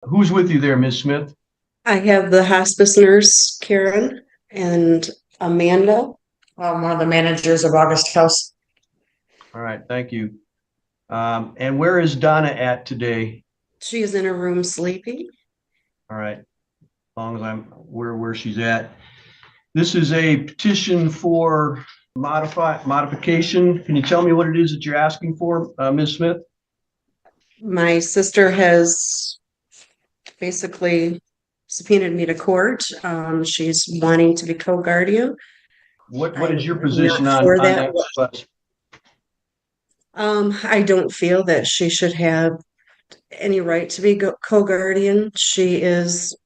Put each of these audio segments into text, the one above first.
Who's with you there, Ms. Smith? I have the hospice nurse, Karen, and Amanda. One of the managers of August House. All right, thank you. And where is Donna at today? She's in her room sleeping. All right, as long as I'm aware where she's at. This is a petition for modification. Can you tell me what it is that you're asking for, Ms. Smith? My sister has basically subpoenaed me to court. She's wanting to be co-guardian. What is your I'm position not on for that. that request? I don't feel that she should have any right to be co-guardian. She is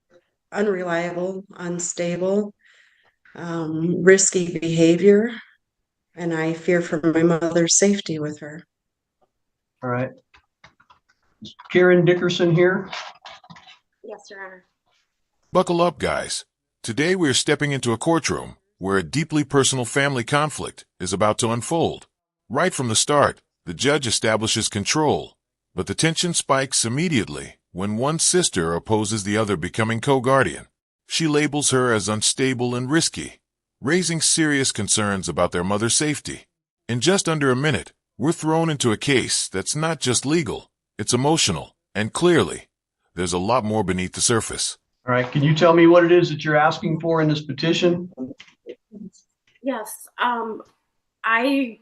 unreliable, unstable, risky behavior, and I fear for my mother's safety with her. All right. Is Karen Dickerson here? Yes, Your Honor. Buckle up, guys. Today we're stepping into a courtroom where a deeply personal family conflict is about to unfold. Right from the start, the judge establishes control, but the tension spikes immediately when one sister opposes the other becoming co-guardian. She labels her as unstable and risky, raising serious concerns about their mother's safety. In just under a minute, we're thrown into a case that's not just legal, it's emotional, and clearly, there's a lot more beneath the surface. All right, can you tell me what it is that you're asking for in this petition? Yes, I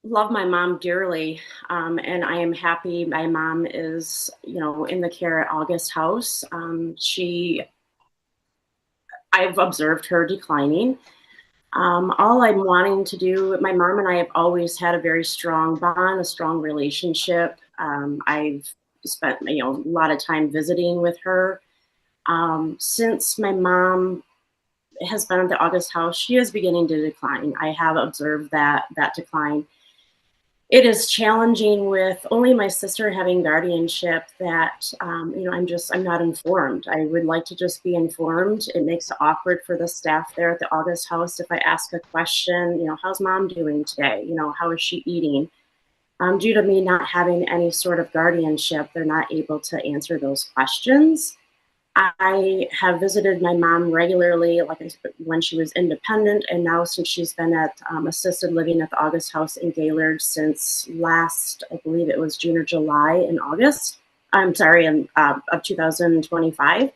love my mom dearly, and I am happy my mom is, in the care at August House. I've observed her declining. All I'm wanting to do, my mom and I have always had a very strong bond, a strong relationship. I've spent, a lot of time visiting with her. Since my mom has been at the August House, she is beginning to decline. I have observed that decline. It is challenging with only my sister having guardianship that, I'm not informed. I would like to just be informed. It makes it awkward for the staff there at the August House if I ask a question, how's mom doing today? How is she eating? Due to me not having any sort of guardianship, they're not able to answer those questions. I have visited my mom regularly, when she was independent, and now since she's been at assisted living at the August House in Gaylord since last, I believe it was June or July in August. I'm sorry, of 2025.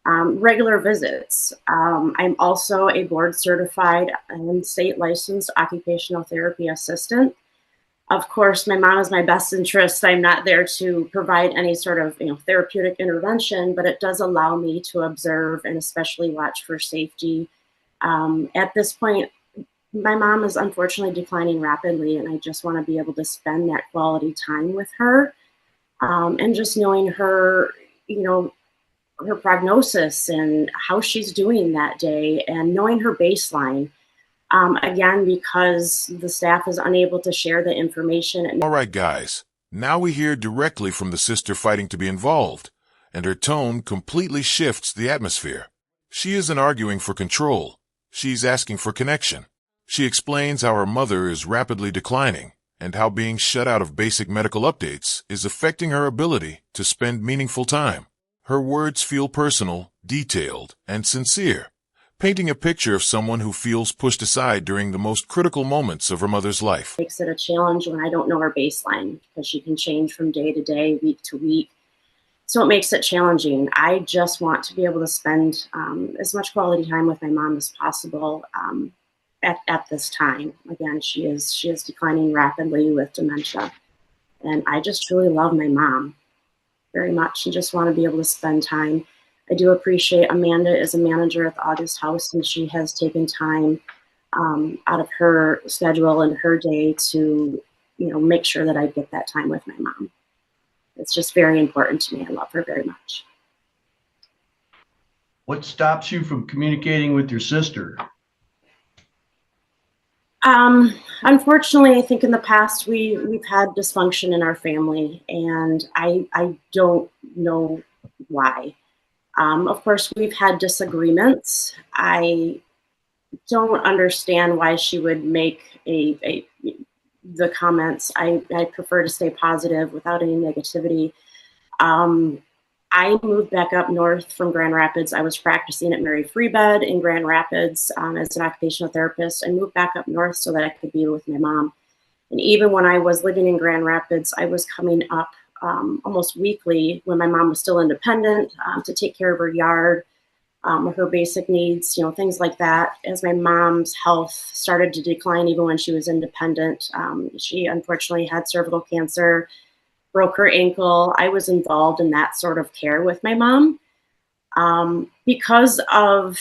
Regular visits. I'm also a board certified and state licensed occupational therapy assistant. Of course, my mom is my best interest. I'm not there to provide any sort of therapeutic intervention, but it does allow me to observe and especially watch for safety. At this point, my mom is unfortunately declining rapidly, and I just want to be able to spend that quality time with her, and just knowing her, her prognosis and how she's doing that day, and knowing her baseline. Again, because the staff is unable to share the information. All right, guys. Now we hear directly from the sister fighting to be involved, and her tone completely shifts the atmosphere. She isn't arguing for control. She's asking for connection. She explains how her mother is rapidly declining and how being shut out of basic medical updates is affecting her ability to spend meaningful time. Her words feel personal, detailed, and sincere, painting a picture of someone who feels pushed aside during the most critical moments of her mother's life. Makes it a challenge when I don't know her baseline, because she can change from day to day, week to week. So it makes it challenging. I just want to be able to spend as much quality time with my mom as possible at this time. Again, she is declining rapidly with dementia. And I just truly love my mom very much and just want to be able to spend time. I do appreciate Amanda is a manager at the August House, and she has taken time out of her schedule and her day to, make sure that I get that time with my mom. It's just very important to me. I love her very much. What stops you from communicating with your sister? Unfortunately, I think in the past we've had dysfunction in our family, and I don't know why. Of course, we've had disagreements. I don't understand why she would make the comments. I prefer to stay positive without any negativity. I moved back up north from Grand Rapids. I was practicing at Mary Free Bed in Grand Rapids as an occupational therapist. I moved back up north so that I could be with my mom. And even when I was living in Grand Rapids, I was coming up almost weekly when my mom was still independent to take care of her yard, her basic needs, things like that. As my mom's health started to decline, even when she was independent, she unfortunately had cervical cancer, broke her ankle. I was involved in that sort of care with my mom because of,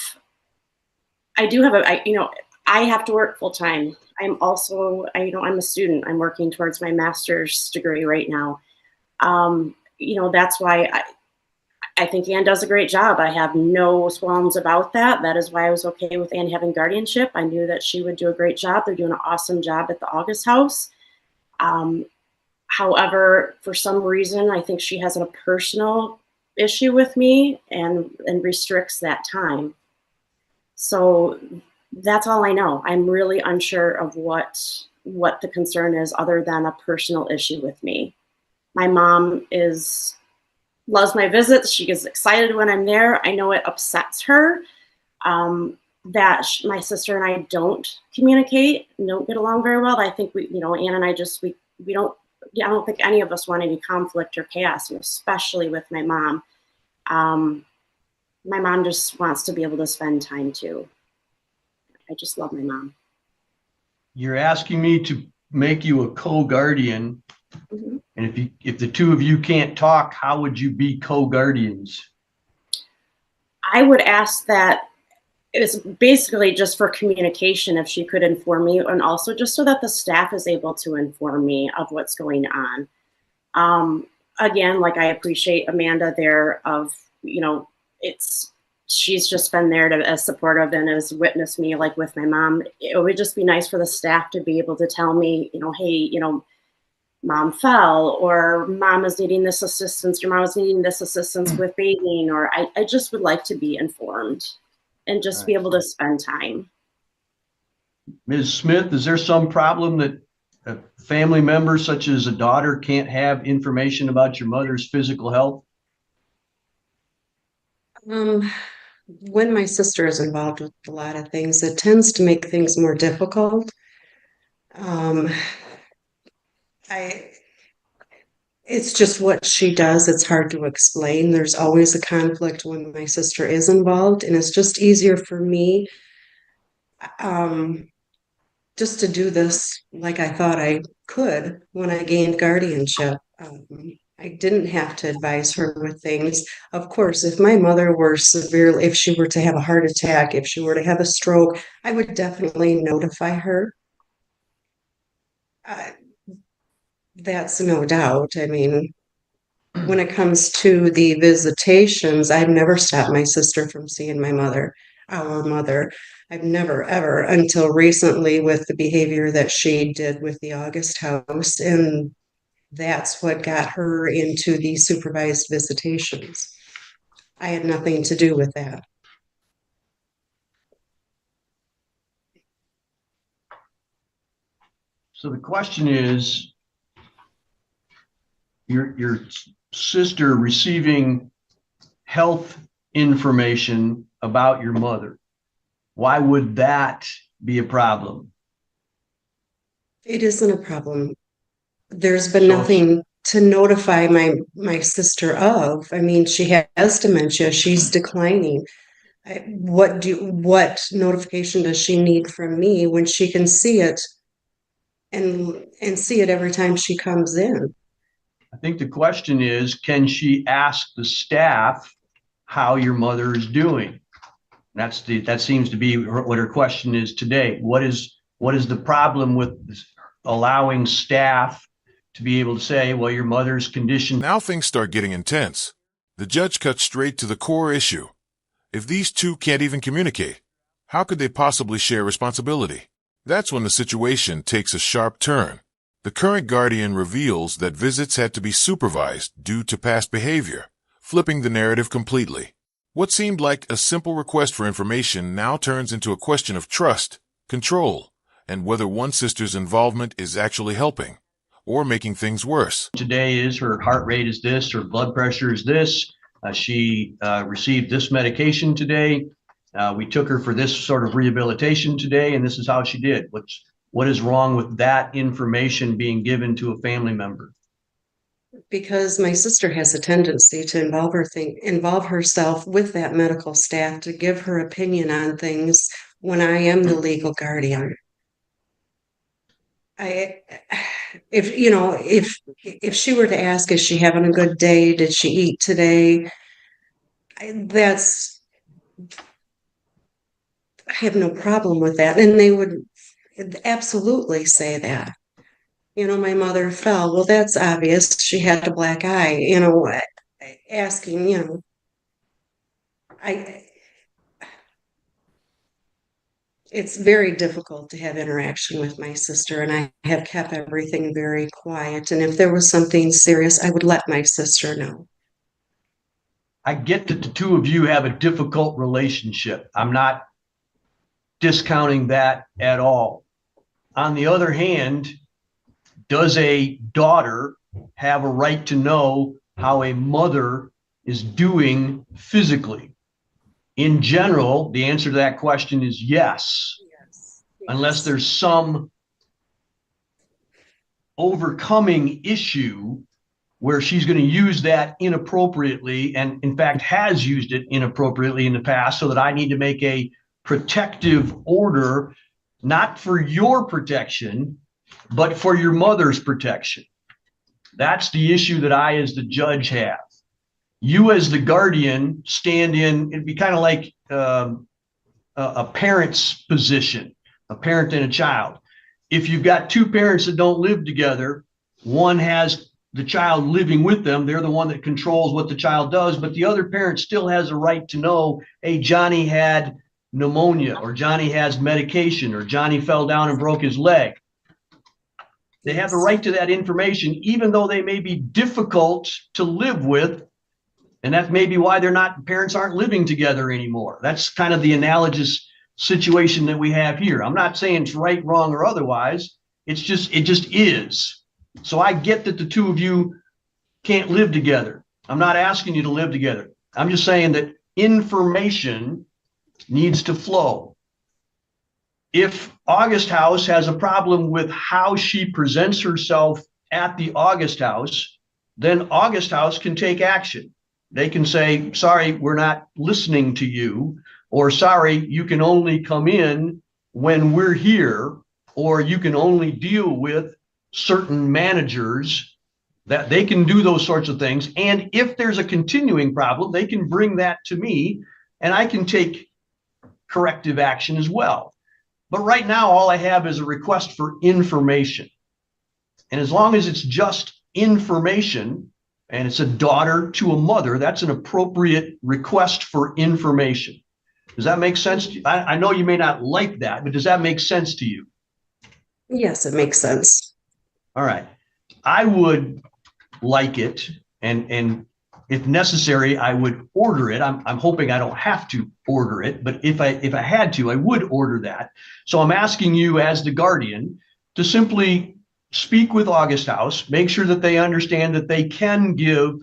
I do have I have to work full time. I'm also, I'm a student. I'm working towards my master's degree right now. That's why I think Ann does a great job. I have no qualms about that. That is why I was okay with Ann having guardianship. I knew that she would do a great job. They're doing an awesome job at the August House. However, for some reason, I think she has a personal issue with me and restricts that time. So that's all I know. I'm really unsure of what the concern is other than a personal issue with me. My mom loves my visits. She gets excited when I'm there. I know it upsets her that my sister and I don't communicate, don't get along very well. I think Ann and I we don't, I don't think any of us want any conflict or chaos, especially with my mom. My mom just wants to be able to spend time too. I just love my mom. You're asking me to make you a co-guardian. Mm-hmm. And if the two of you can't talk, how would you be co-guardians? I would ask that it's basically just for communication, if she could inform me, and also just so that the staff is able to inform me of what's going on. Again, like I appreciate Amanda there of, she's just been there as supportive and has witnessed me like with my mom. It would just be nice for the staff to be able to tell me, hey, mom fell, or mom is needing this assistance, or mom is needing this assistance with bathing, or I just would like to be informed and just be able to spend time. Ms. Smith, is there some problem that a family member such as a daughter can't have information about your mother's physical health? When my sister is involved with a lot of things, it tends to make things more difficult. It's just what she does. It's hard to explain. There's always a conflict when my sister is involved, and it's just easier for me just to do this like I thought I could when I gained guardianship. I didn't have to advise her with things. Of course, if my mother were if she were to have a heart attack, if she were to have a stroke, I would definitely notify her. That's no doubt. I mean, when it comes to the visitations, I've never stopped my sister from seeing our mother. I've never, ever, until recently with the behavior that she did with the August House. And that's what got her into the supervised visitations. I had nothing to do with that. So the question is, your sister receiving health information about your mother, why would that be a problem? It isn't a problem. There's been nothing to notify my sister of. I mean, she has dementia. She's declining. What notification does she need from me when she can see it and see it every time she comes in? I think the question is, can she ask the staff how your mother is doing? That seems to be what her question is today. What is the problem with allowing staff to be able to say, well, your mother's condition? Now things start getting intense. The judge cuts straight to the core issue. If these two can't even communicate, how could they possibly share responsibility? That's when the situation takes a sharp turn. The current guardian reveals that visits had to be supervised due to past behavior, flipping the narrative completely. What seemed like a simple request for information now turns into a question of trust, control, and whether one sister's involvement is actually helping or making things worse. Today is her heart rate is this, her blood pressure is this, She received this medication today. We took her for this sort of rehabilitation today, and this is how she did. What is wrong with that information being given to a family member? Because my sister has a tendency to involve herself with that medical staff to give her opinion on things when I am the legal guardian. If she were to ask, is she having a good day? Did she eat today? I have no problem with that. And they would absolutely say that. My mother fell. Well, that's obvious. She had a black eye, asking, I, it's very difficult to have interaction with my sister, and I have kept everything very quiet. And if there was something serious, I would let my sister know. I get that the two of you have a difficult relationship. I'm not discounting that at all. On the other hand, does a daughter have a right to know how a mother is doing physically? In general, the answer to that question is yes, unless there's some overcoming issue where she's going to use that inappropriately, and in fact has used it inappropriately in the past, so that I need to make a protective order, not for your protection, but for your mother's protection. That's the issue that I, as the judge, have. You, as the guardian, stand in, it'd be kind of like a parent's position, a parent and a child. If you've got two parents that don't live together, one has the child living with them, they're the one that controls what the child does, but the other parent still has a right to know, hey, Johnny had pneumonia, or Johnny has medication, or Johnny fell down and broke his leg. They have the right to that information, even though they may be difficult to live with. And that's maybe why parents aren't living together anymore. That's kind of the analogous situation that we have here. I'm not saying it's right, wrong, or otherwise. It just is. So I get that the two of you can't live together. I'm not asking you to live together. I'm just saying that information needs to flow. If August House has a problem with how she presents herself at the August House, then August House can take action. They can say, sorry, we're not listening to you, or sorry, you can only come in when we're here, or you can only deal with certain managers. That they can do those sorts of things. And if there's a continuing problem, they can bring that to me, and I can take corrective action as well. But right now, all I have is a request for information. And as long as it's just information, and it's a daughter to a mother, that's an appropriate request for information. Does that make sense to you? I know you may not like that, but does that make sense to you? Yes, it makes sense. All right. I would like it, and if necessary, I would order it. I'm hoping I don't have to order it, but if I had to, I would order that. So I'm asking you, as the guardian, to simply speak with August House, make sure that they understand that they can give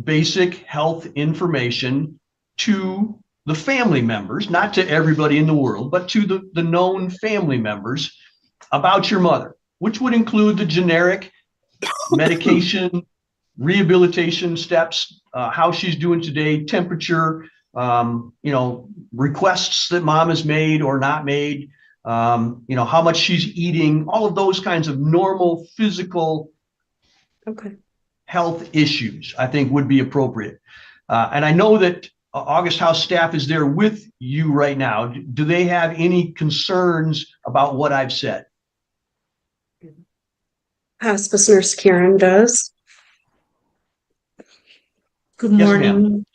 basic health information to the family members, not to everybody in the world, but to the known family members about your mother, which would include the generic medication, rehabilitation steps, how she's doing today, temperature, requests that mom has made or not made, how much she's eating, all of those kinds of normal physical health issues, I think would be appropriate. And I know that August House staff is there with you right now. Do they have any concerns about what I've said? Hospice nurse Karen does. Good Yes, morning.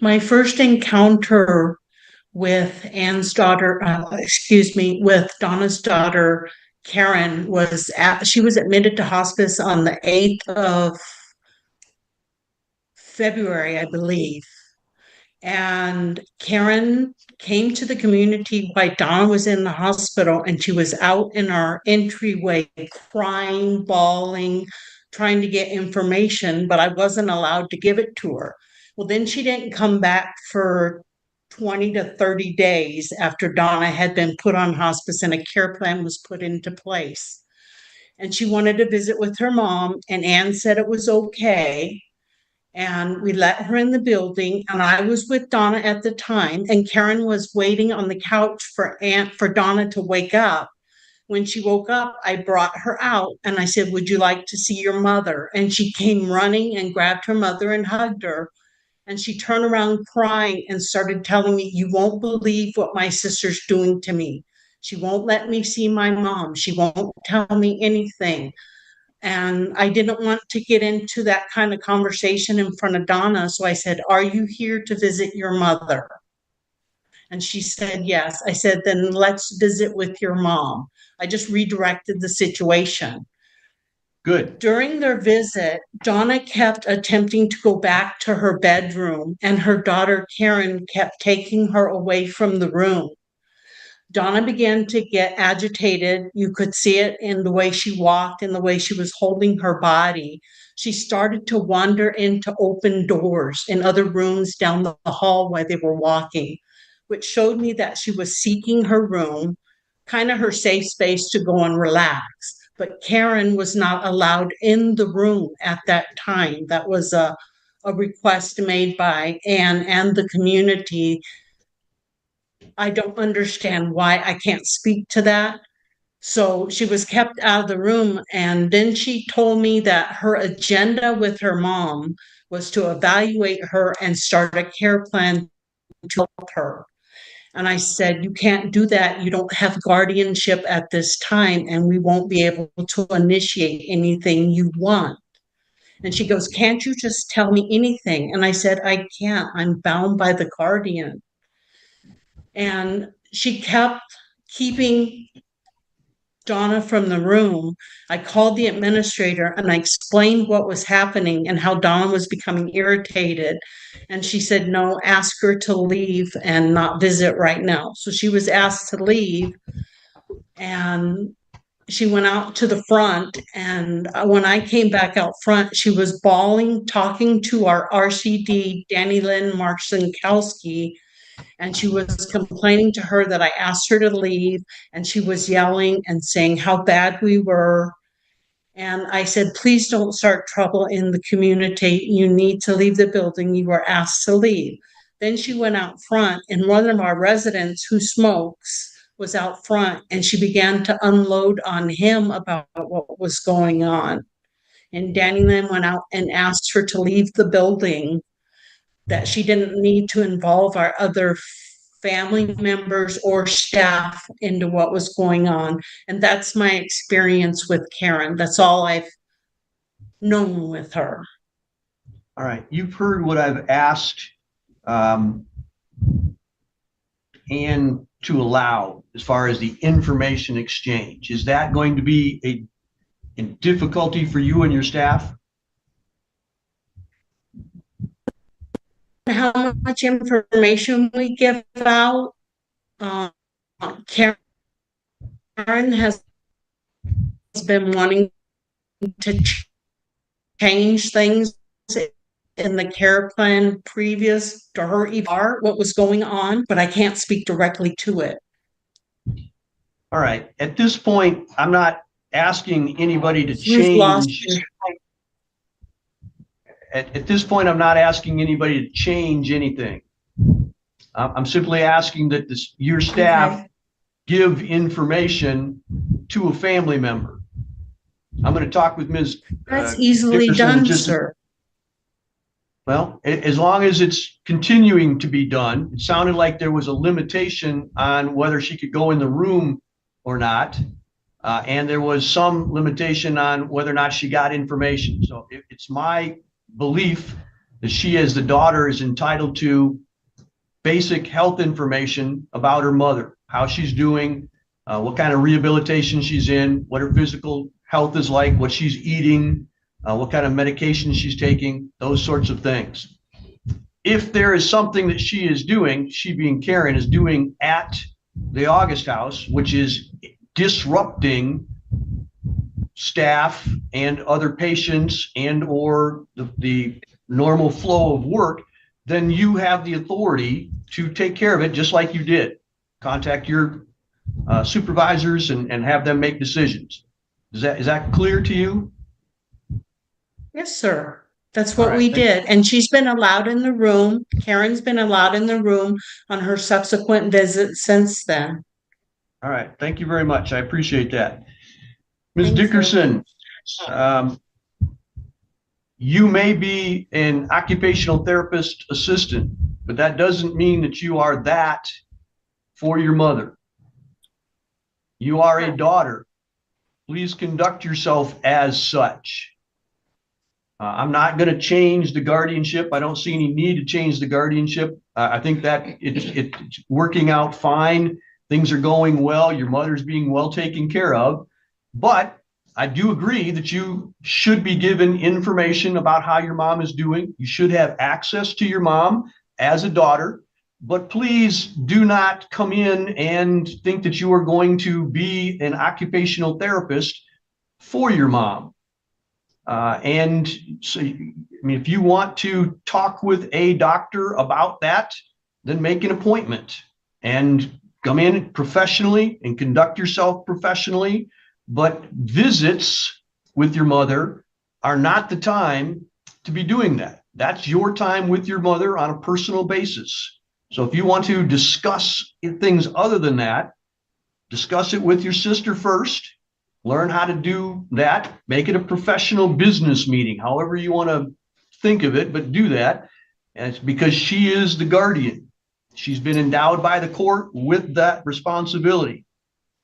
My first encounter with with Donna's daughter, Karen, she was admitted to hospice on the 8th of February, I believe. And Karen came to the community while Donna was in the hospital, and she was out in our entryway crying, bawling, trying to get information, but I wasn't allowed to give it to her. Well, then she didn't come back for 20 to 30 days after Donna had been put on hospice and a care plan was put into place. And she wanted to visit with her mom, and Ann said it was okay. And we let her in the building, and I was with Donna at the time, and Karen was waiting on the couch for Donna to wake up. When she woke up, I brought her out and I said, "Would you like to see your mother?" And she came running and grabbed her mother and hugged her. And she turned around crying and started telling me, "You won't believe what my sister's doing to me. She won't let me see my mom. She won't tell me anything." And I didn't want to get into that kind of conversation in front of Donna. So I said, "Are you here to visit your mother?" And she said, "Yes." I said, "Then let's visit with your mom." I just redirected the situation. Good. During their visit, Donna kept attempting to go back to her bedroom, and her daughter Karen kept taking her away from the room. Donna began to get agitated. You could see it in the way she walked and the way she was holding her body. She started to wander into open doors in other rooms down the hall while they were walking, which showed me that she was seeking her room, kind of her safe space to go and relax. But Karen was not allowed in the room at that time. That was a request made by Anne and the community. I don't understand why I can't speak to that. So she was kept out of the room. And then she told me that her agenda with her mom was to evaluate her and start a care plan to help her. And I said, "You can't do that. You don't have guardianship at this time, and we won't be able to initiate anything you want." And she goes, "Can't you just tell me anything?" And I said, "I can't. I'm bound by the guardian." And she kept keeping Donna from the room. I called the administrator and I explained what was happening and how Donna was becoming irritated. And she said, "No, ask her to leave and not visit right now." So she was asked to leave, and she went out to the front. And when I came back out front, she was bawling, talking to our RCD, Danny Lynn Marcinkowski, and she was complaining to her that I asked her to leave, and she was yelling and saying how bad we were. And I said, "Please don't start trouble in the community. You need to leave the building. You were asked to leave." Then she went out front, and one of our residents who smokes was out front, and she began to unload on him about what was going on. And Danny then went out and asked her to leave the building, that she didn't need to involve our other family members or staff into what was going on. And that's my experience with Karen. That's all I've known with her. All right. You've heard what I've asked Ann to allow as far as the information exchange. Is that going to be a difficulty for you and your staff? How much information we give out. Karen has been wanting to change things in the care plan previous to her ER, what was going on, but I can't speak directly to it. All right. At this point, I'm not asking anybody to You've lost change. your- At this point, I'm not asking anybody to change anything. I'm simply asking that your staff give information to a family member. I'm going to talk with Ms. That's easily Dickerson in done, just a- sir. Well, as long as it's continuing to be done. It sounded like there was a limitation on whether she could go in the room or not. And there was some limitation on whether or not she got information. So it's my belief that she, as the daughter, is entitled to basic health information about her mother, how she's doing, what kind of rehabilitation she's in, what her physical health is like, what she's eating, what kind of medication she's taking, those sorts of things. If there is something that she is doing, she being Karen, is doing at the August House, which is disrupting staff and other patients and or the normal flow of work, then you have the authority to take care of it just like you did. Contact your supervisors and have them make decisions. Is that clear to you? Yes, sir. That's All what right, we thank- did. And she's been allowed in the room. Karen's been allowed in the room on her subsequent visits since then. All right, thank you very much. I appreciate that. Ms. Thank you. Dickerson, you may be an occupational therapist assistant, but that doesn't mean that you are that for your mother. You are a daughter. Please conduct yourself as such. I'm not going to change the guardianship. I don't see any need to change the guardianship. I think that it's working out fine. Things are going well. Your mother's being well taken care of. But I do agree that you should be given information about how your mom is doing. You should have access to your mom as a daughter. But please do not come in and think that you are going to be an occupational therapist for your mom. And so, I mean, if you want to talk with a doctor about that, then make an appointment and come in professionally and conduct yourself professionally. But visits with your mother are not the time to be doing that. That's your time with your mother on a personal basis. So if you want to discuss things other than that, discuss it with your sister first. Learn how to do that. Make it a professional business meeting, however you want to think of it, but do that. And it's because she is the guardian. She's been endowed by the court with that responsibility.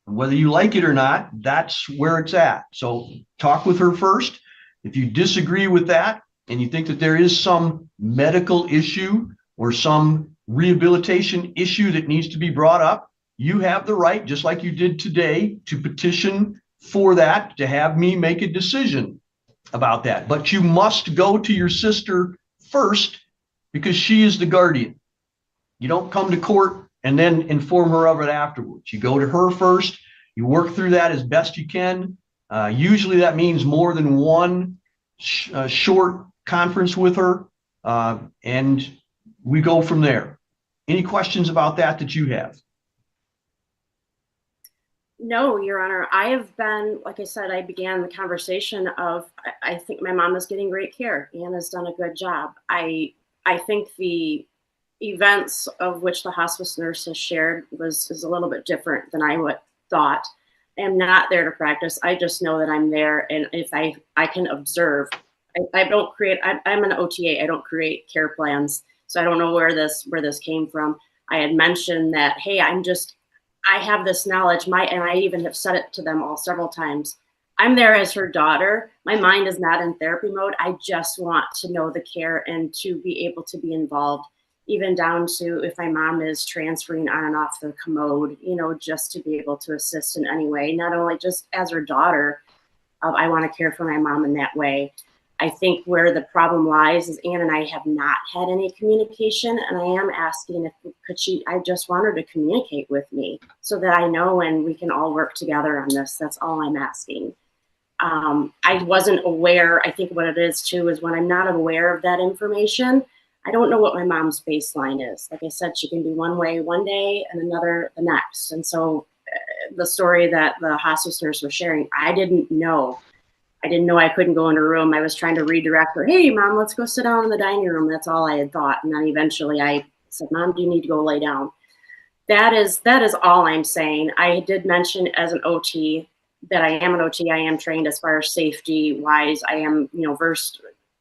And whether you like it or not, that's where it's at. So talk with her first. If you disagree with that and you think that there is some medical issue or some rehabilitation issue that needs to be brought up, you have the right, just like you did today, to petition for that, to have me make a decision about that. But you must go to your sister first because she is the guardian. You don't come to court and then inform her of it afterwards. You go to her first. You work through that as best you can. Usually that means more than one short conference with her, and we go from there. Any questions about that you have? No, Your Honor. I have been, like I said, I began the conversation of, I think my mom is getting great care. Anna's done a good job. I think the events of which the hospice nurse has shared is a little bit different than I would thought. I am not there to practice. I just know that I'm there, and if I can observe. I don't create. I'm an OTA. I don't create care plans, so I don't know where this came from. I had mentioned that, hey, I have this knowledge. And I even have said it to them all several times. I'm there as her daughter. My mind is not in therapy mode. I just want to know the care and to be able to be involved, even down to if my mom is transferring on and off the commode, just to be able to assist in any way, not only just as her daughter. I want to care for my mom in that way. I think where the problem lies is Ann and I have not had any communication, and I am asking I just want her to communicate with me so that I know and we can all work together on this. That's all I'm asking. I wasn't aware. I think what it is too is when I'm not aware of that information, I don't know what my mom's baseline is. Like I said, she can be one way one day and another the next. And so the story that the hospice nurse was sharing, I didn't know I couldn't go in her room. I was trying to redirect her. Hey, Mom, let's go sit down in the dining room. That's all I had thought. And then eventually I said, Mom, do you need to go lay down? That is all I'm saying. I did mention as an OT that I am an OT. I am trained as far as safety wise. I am,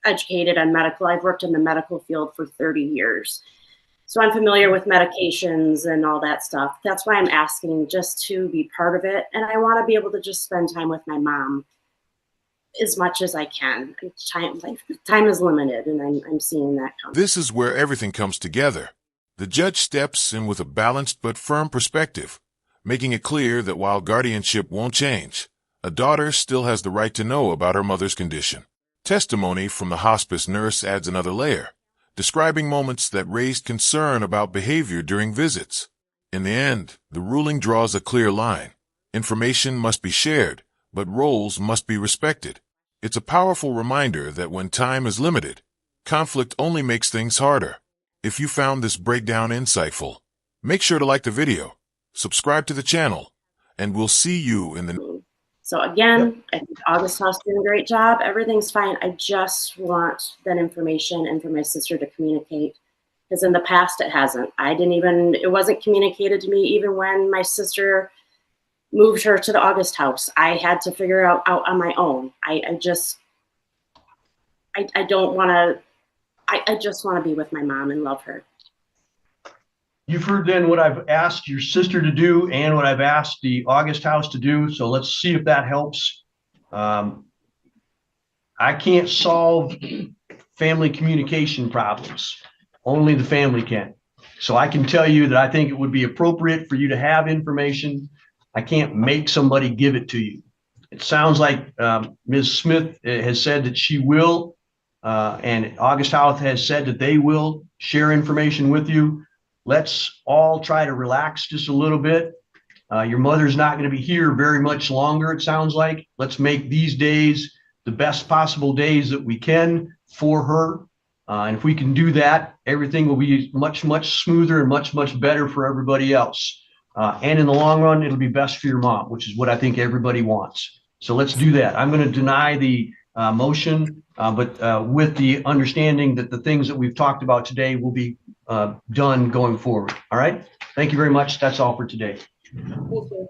educated on medical. I've worked in the medical field for 30 years. So I'm familiar with medications and all that stuff. That's why I'm asking just to be part of it. And I want to be able to just spend time with my mom as much as I can. Time is limited, and I'm seeing that come. This is where everything comes together. The judge steps in with a balanced but firm perspective, making it clear that while guardianship won't change, a daughter still has the right to know about her mother's condition. Testimony from the hospice nurse adds another layer, describing moments that raised concern about behavior during visits. In the end, the ruling draws a clear line. Information must be shared, but roles must be respected. It's a powerful reminder that when time is limited, conflict only makes things harder. If you found this breakdown insightful, make sure to like the video, subscribe to the channel, and we'll see you in the So again, I think August House doing a great job. Everything's fine. I just want that information and for my sister to communicate, because in the past it hasn't. It wasn't communicated to me even when my sister moved her to the August House. I had to figure out on my own. I just want to be with my mom and love her. You've heard then what I've asked your sister to do and what I've asked the August House to do. So let's see if that helps. I can't solve family communication problems. Only the family can. So I can tell you that I think it would be appropriate for you to have information. I can't make somebody give it to you. It sounds like Ms. Smith has said that she will, and August House has said that they will share information with you. Let's all try to relax just a little bit. Your mother's not going to be here very much longer, it sounds like. Let's make these days the best possible days that we can for her. And if we can do that, everything will be much, much smoother and much, much better for everybody else. And in the long run, it'll be best for your mom, which is what I think everybody wants. So let's do that. I'm going to deny the motion, but with the understanding that the things that we've talked about today will be done going forward. All right. Thank you very much. That's all for today. Thank you.